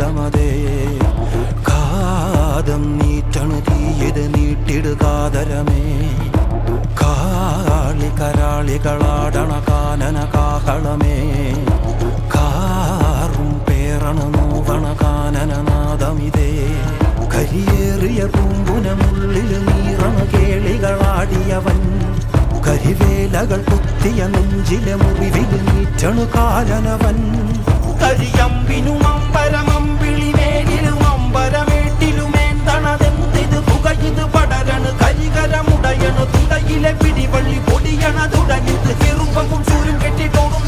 നാദമതേ കാതം നീറ്റണു തീയത് നീട്ടിടുകാതരമേ കാളി കരാളികളാടണ കാനന കാഹളമേ കാറും പേറണ നോവണ കാനനനാദമിതേ കരിയേറിയ പൂമ്പുനമുള്ളിൽ നീറണ കേളികളാടിയവൻ കരിവേലകൾ കുത്തിയ നെഞ്ചിലെ മുറിവിൽ നീറ്റണു കാലനവൻ കരിയമ്പിനും അമ്പരമമ്പിളിമേലിലും അമ്പരമേട്ടിലുമേന്തണതെന്തിത് പുകയിത് പടരണു കരികരമുടയണു തുടയിലെ പിടിവള്ളി പൊടിയണ തുടങ്ങിത് ചെറുപ്പവും ചൂരും കെട്ടിട്ടോടും